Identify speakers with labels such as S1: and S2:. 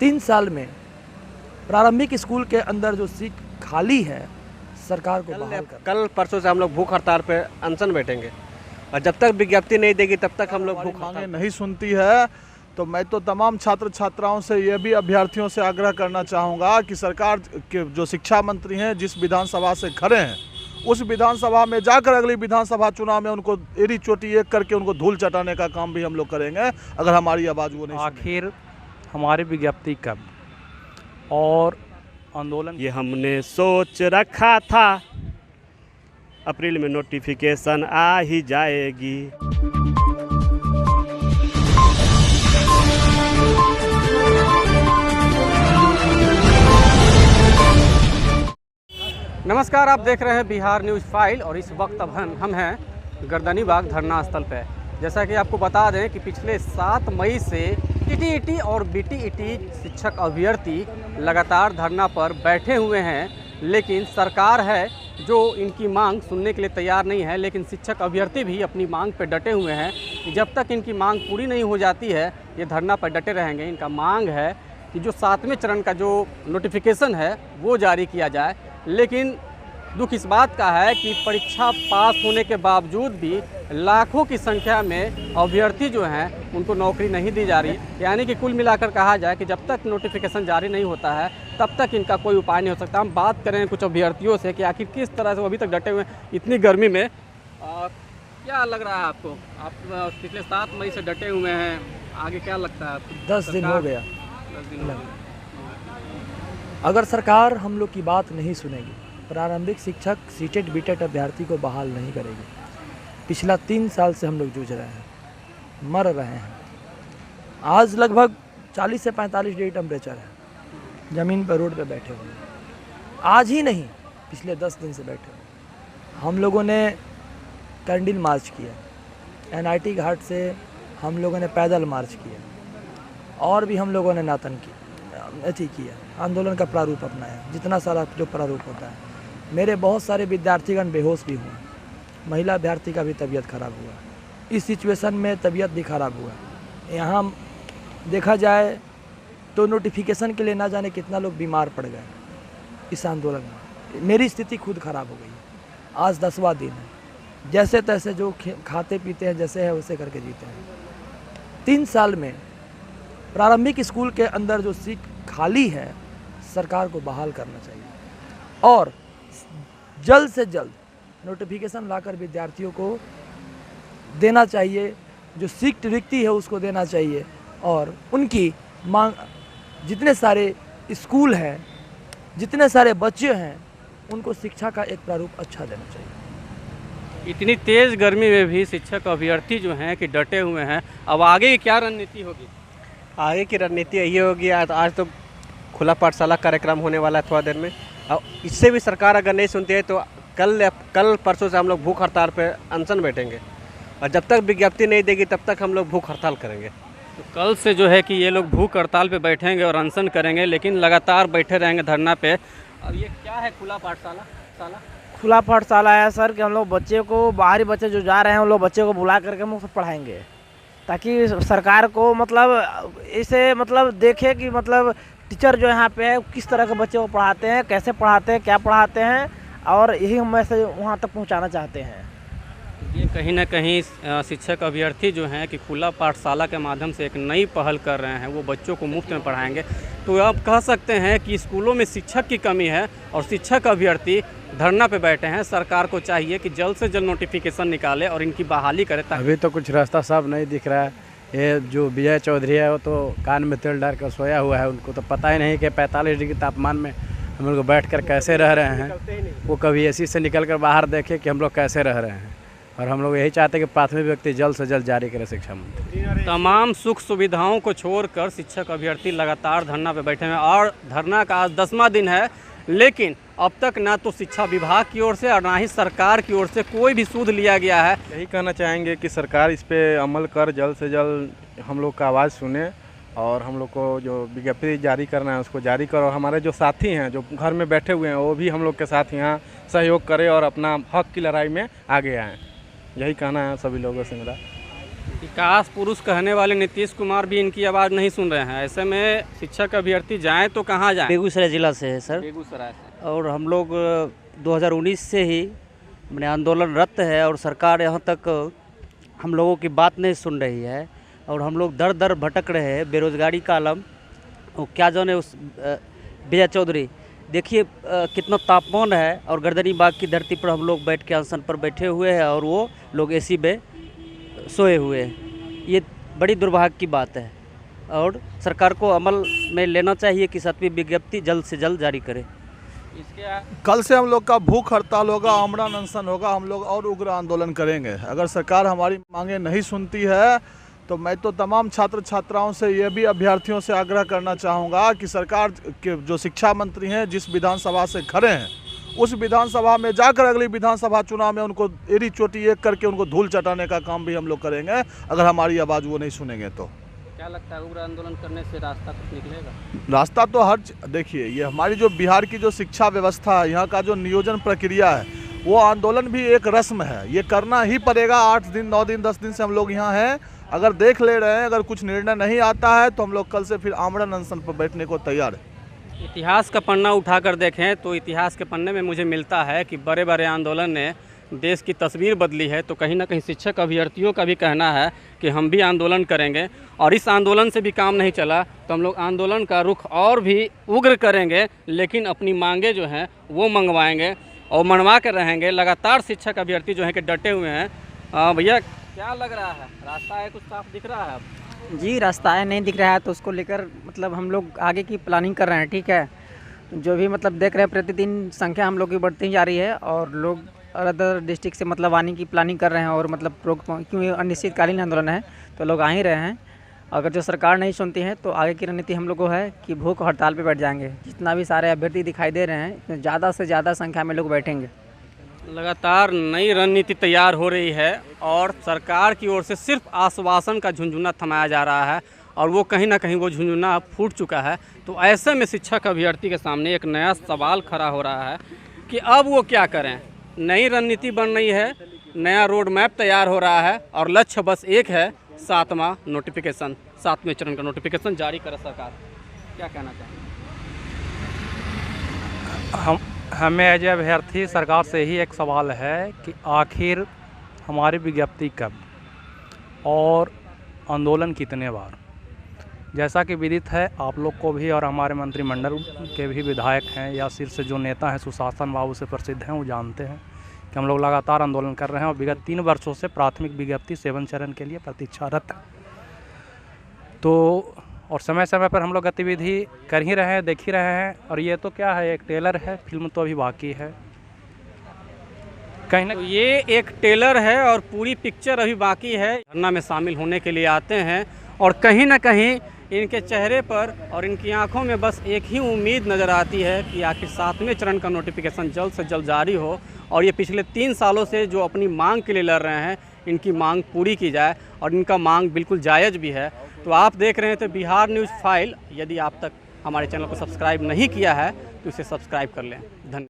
S1: 3 साल में प्रारंभिक स्कूल के अंदर जो सीट खाली है सरकार को बहाल कर।
S2: कल परसों से हम लोग भूख हड़ताल पे अनशन बैठेंगे और जब तक विज्ञप्ति नहीं देगी तब तक हम लोग भूख
S3: मांगे नहीं सुनती है। तो मैं तो तमाम छात्र छात्राओं से ये भी अभ्यर्थियों से आग्रह करना चाहूँगा कि सरकार के जो शिक्षा मंत्री हैं जिस विधानसभा से खड़े हैं उस विधानसभा में जाकर अगली विधानसभा चुनाव में उनको एड़ी चोटी एक करके उनको धूल चटाने का काम भी हम लोग करेंगे अगर हमारी आवाज़ वो नहीं सुनेगी।
S4: आखिर हमारी विज्ञप्ति कब और आंदोलन
S2: ये हमने सोच रखा था अप्रैल में नोटिफिकेशन आ ही जाएगी।
S5: नमस्कार, आप देख रहे हैं बिहार न्यूज़ फाइल और इस वक्त अब हम हैं गर्दनी बाग धरना स्थल पे। जैसा कि आपको बता दें कि पिछले 7 मई से टीटीईटी और बीटीईटी शिक्षक अभ्यर्थी लगातार धरना पर बैठे हुए हैं, लेकिन सरकार है जो इनकी मांग सुनने के लिए तैयार नहीं है। लेकिन शिक्षक अभ्यर्थी भी अपनी मांग पर डटे हुए हैं कि जब तक इनकी मांग पूरी नहीं हो जाती है ये धरना पर डटे रहेंगे। इनका मांग है कि जो 7वें चरण का जो नोटिफिकेशन है वो जारी किया जाए। लेकिन दुख इस बात का है कि परीक्षा पास होने के बावजूद भी लाखों की संख्या में अभ्यर्थी जो हैं उनको नौकरी नहीं दी जा रही। यानी कि कुल मिलाकर कहा जाए कि जब तक नोटिफिकेशन जारी नहीं होता है तब तक इनका कोई उपाय नहीं हो सकता। हम बात करें कुछ अभ्यर्थियों से कि आखिर किस तरह से वो अभी तक डटे हुए हैं इतनी गर्मी में। क्या लग रहा है आपको? आप पिछले 7 मई से डटे हुए हैं, आगे क्या लगता है आपको?
S1: 10 दिन हो गया।
S5: 10 दिन हो गए।
S1: अगर सरकार हम लोग की बात नहीं सुनेगी, प्रारंभिक शिक्षक सीटेट बीटेट अभ्यर्थी को बहाल नहीं करेगी। पिछला 3 साल से हम लोग जूझ रहे हैं, मर रहे हैं। आज लगभग 40 से 45 डिग्री टेम्परेचर है, ज़मीन पर रोड पे बैठे हुए हैं। आज ही नहीं, पिछले 10 दिन से बैठे हुए। हम लोगों ने कैंडल मार्च किया, NIT घाट से हम लोगों ने पैदल मार्च किया और भी हम लोगों ने नातन की किया, आंदोलन का प्रारूप अपनाया, जितना सारा जो प्रारूप होता है। मेरे बहुत सारे विद्यार्थीगण बेहोश भी हुए, महिला अभ्यर्थी का भी तबीयत खराब हुआ। इस सिचुएशन में तबीयत भी खराब हुआ। यहाँ देखा जाए तो नोटिफिकेशन के लिए ना जाने कितना लोग बीमार पड़ गए इस आंदोलन में। मेरी स्थिति खुद खराब हो गई। आज 10वां दिन है, जैसे तैसे जो खाते पीते हैं जैसे है वैसे करके जीते हैं। 3 साल में प्रारंभिक स्कूल के अंदर जो सीट खाली है सरकार को बहाल करना चाहिए और जल्द से जल्द नोटिफिकेशन लाकर विद्यार्थियों को देना चाहिए। जो सीट रिक्ति है उसको देना चाहिए और उनकी मांग, जितने सारे स्कूल हैं, जितने सारे बच्चे हैं, उनको शिक्षा का एक प्रारूप अच्छा देना चाहिए।
S5: इतनी तेज़ गर्मी में भी शिक्षक अभ्यर्थी जो हैं कि डटे हुए हैं। अब आगे की क्या रणनीति होगी?
S2: आगे की रणनीति यही होगी, आज तो खुला पाठशाला कार्यक्रम होने वाला है थोड़ा देर में। और इससे भी सरकार अगर नहीं सुनती है तो कल परसों से हम लोग भूख हड़ताल पे अनशन बैठेंगे और जब तक विज्ञप्ति नहीं देगी तब तक हम लोग भूख हड़ताल करेंगे।
S5: तो कल से जो है कि ये लोग भूख हड़ताल पे बैठेंगे और अनशन करेंगे, लेकिन लगातार बैठे रहेंगे धरना पे। अब ये क्या है खुला पाठशाला?
S6: खुला पाठशाला है सर कि हम लोग बच्चे को, बाहरी बच्चे जो जा रहे हैं उन लोग बच्चे को बुला करके हम लोग पढ़ाएंगे ताकि सरकार को मतलब इसे मतलब देखे कि मतलब टीचर जो यहाँ पे है किस तरह के बच्चे को पढ़ाते हैं, कैसे पढ़ाते हैं, क्या पढ़ाते हैं, और यही हम मैसेज वहाँ तक पहुँचाना चाहते हैं।
S5: ये कहीं ना कहीं शिक्षक अभ्यर्थी जो हैं कि खुला पाठशाला के माध्यम से एक नई पहल कर रहे हैं, वो बच्चों को मुफ्त में पढ़ाएंगे। तो आप कह सकते हैं कि स्कूलों में शिक्षक की कमी है और शिक्षक अभ्यर्थी धरना पे बैठे हैं। सरकार को चाहिए कि जल्द से जल्द नोटिफिकेशन निकाले और इनकी बहाली करे।
S4: अभी तो कुछ रास्ता साफ नहीं दिख रहा है। ये जो विजय चौधरी है वो तो कान में तेल डाल कर सोया हुआ है, उनको तो पता ही नहीं कि 45 डिग्री तापमान में हम लोग बैठ कर कैसे रह रहे हैं। वो कभी एसी से निकल कर बाहर देखे कि हम लोग कैसे रह रहे हैं। और हम लोग यही चाहते हैं कि प्राथमिक व्यक्ति जल्द से जल्द जारी करे शिक्षा मंत्री।
S5: तमाम सुख सुविधाओं को छोड़कर शिक्षक अभ्यर्थी लगातार धरना पे बैठे हैं और धरना का आज 10वां दिन है, लेकिन अब तक ना तो शिक्षा विभाग की ओर से और ना ही सरकार की ओर से कोई भी सूद लिया गया है।
S3: यही कहना चाहेंगे कि सरकार इस पे अमल कर जल्द से जल्द हम लोग का आवाज़ सुने और हम लोग को जो विज्ञप्ति जारी करना है उसको जारी करो। हमारे जो साथी हैं जो घर में बैठे हुए हैं वो भी हम लोग के साथ यहाँ सहयोग करें और अपना हक की लड़ाई में आगे आएँ। यही कहना है सभी लोगों से मेरा।
S5: विकास पुरुष कहने वाले नीतीश कुमार भी इनकी आवाज़ नहीं सुन रहे हैं। ऐसे में शिक्षक अभ्यर्थी जाएं तो कहाँ जाएं?
S7: बेगूसराय ज़िला से है सर,
S5: बेगूसराय से।
S7: और हम लोग 2019 से ही मैंने आंदोलनरत है और सरकार यहाँ तक हम लोगों की बात नहीं सुन रही है और हम लोग दर दर भटक रहे हैं। बेरोज़गारी का आलम, और क्या जाने उस विजय चौधरी, देखिए कितना तापमान है और गर्दनी बाग की धरती पर हम लोग बैठ के अनशन पर बैठे हुए हैं और वो लोग एसी में सोए हुए हैं। ये बड़ी दुर्भाग्य की बात है और सरकार को अमल में लेना चाहिए कि 7वीं विज्ञप्ति जल्द से जल्द जारी करे।
S3: कल से हम लोग का भूख हड़ताल होगा, आमरण अनशन होगा, हम लोग और उग्र आंदोलन करेंगे। अगर सरकार हमारी मांगे नहीं सुनती है तो मैं तो तमाम छात्र छात्राओं से, ये भी अभ्यर्थियों से आग्रह करना चाहूँगा कि सरकार के जो शिक्षा मंत्री हैं, जिस विधानसभा से खड़े हैं, उस विधानसभा में जाकर अगली विधानसभा चुनाव में उनको एड़ी चोटी एक करके उनको धूल चटाने का काम भी हम लोग करेंगे, अगर हमारी आवाज़ वो नहीं सुनेंगे तो।
S5: क्या लगता है उग्र आंदोलन करने से रास्ता कुछ निकलेगा?
S3: रास्ता तो देखिए, ये हमारी जो बिहार की जो शिक्षा व्यवस्था है, यहाँ का जो नियोजन प्रक्रिया है, वो आंदोलन भी एक रस्म है, ये करना ही पड़ेगा। 8 दिन 9 दिन 10 दिन से हम लोग यहाँ हैं, अगर देख ले रहे हैं, अगर कुछ निर्णय नहीं आता है तो हम लोग कल से फिर आमरण अनशन पर बैठने को तैयार है।
S5: इतिहास का पन्ना उठाकर देखें तो इतिहास के पन्ने में मुझे मिलता है कि बड़े बड़े आंदोलन ने देश की तस्वीर बदली है। तो कहीं ना कहीं शिक्षक अभ्यर्थियों का भी कहना है कि हम भी आंदोलन करेंगे और इस आंदोलन से भी काम नहीं चला तो हम लोग आंदोलन का रुख और भी उग्र करेंगे, लेकिन अपनी मांगे जो हैं वो मंगवाएंगे और मनवा कर रहेंगे। लगातार शिक्षक अभ्यर्थी जो हैं कि डटे हुए हैं। भैया क्या लग रहा है, रास्ता है कुछ साफ दिख रहा है?
S8: जी रास्ता है, नहीं दिख रहा है तो उसको लेकर मतलब हम लोग आगे की प्लानिंग कर रहे हैं। ठीक है, जो भी मतलब देख रहे हैं प्रतिदिन संख्या हम लोग की बढ़ती जा रही है और लोग अदर डिस्ट्रिक्ट से मतलब आने की प्लानिंग कर रहे हैं और मतलब क्योंकि अनिश्चितकालीन आंदोलन है तो लोग आ ही रहे हैं। अगर जो सरकार नहीं सुनती है तो आगे की रणनीति हम लोग को है कि भूख हड़ताल पे बैठ जाएंगे। जितना भी सारे अभ्यर्थी दिखाई दे रहे हैं, ज़्यादा से ज़्यादा संख्या में लोग बैठेंगे।
S5: लगातार नई रणनीति तैयार हो रही है और सरकार की ओर से सिर्फ आश्वासन का झुंझुना थमाया जा रहा है और वो कहीं ना कहीं वो झुंझुना फूट चुका है। तो ऐसे में शिक्षक अभ्यर्थी के सामने एक नया सवाल खड़ा हो रहा है कि अब वो क्या करें। नई रणनीति बन रही है, नया रोड मैप तैयार हो रहा है और लक्ष्य बस एक है, 7वां नोटिफिकेशन, 7वें चरण का नोटिफिकेशन जारी करे सरकार। क्या कहना चाहेंगे?
S9: हमें एज ए अभ्यर्थी सरकार से ही एक सवाल है कि आखिर हमारी विज्ञप्ति कब और आंदोलन कितने बार। जैसा कि विदित है आप लोग को भी और हमारे मंत्रिमंडल के भी विधायक हैं या शीर्ष जो नेता हैं, सुशासन बाबू से प्रसिद्ध हैं, वो जानते हैं कि हम लोग लगातार आंदोलन कर रहे हैं और विगत 3 वर्षों से प्राथमिक विज्ञप्ति 7 चरण के लिए प्रतीक्षारत है। तो और समय समय पर हम लोग गतिविधि कर ही रहे हैं, देख ही रहे हैं। और ये तो क्या है, एक ट्रेलर है, फिल्म तो अभी बाकी है। कहीं ना
S5: तो ये एक ट्रेलर है और पूरी पिक्चर अभी बाकी है। धरना में शामिल होने के लिए आते हैं और कहीं ना कहीं इनके चेहरे पर और इनकी आंखों में बस एक ही उम्मीद नज़र आती है कि आखिर 7वें चरण का नोटिफिकेशन जल्द से जल्द जारी हो और ये पिछले 3 सालों से जो अपनी मांग के लिए लड़ रहे हैं, इनकी मांग पूरी की जाए और इनका मांग बिल्कुल जायज़ भी है। तो आप देख रहे हैं तो बिहार न्यूज़ फाइल। यदि आप तक हमारे चैनल को सब्सक्राइब नहीं किया है तो इसे सब्सक्राइब कर लें। धन्यवाद।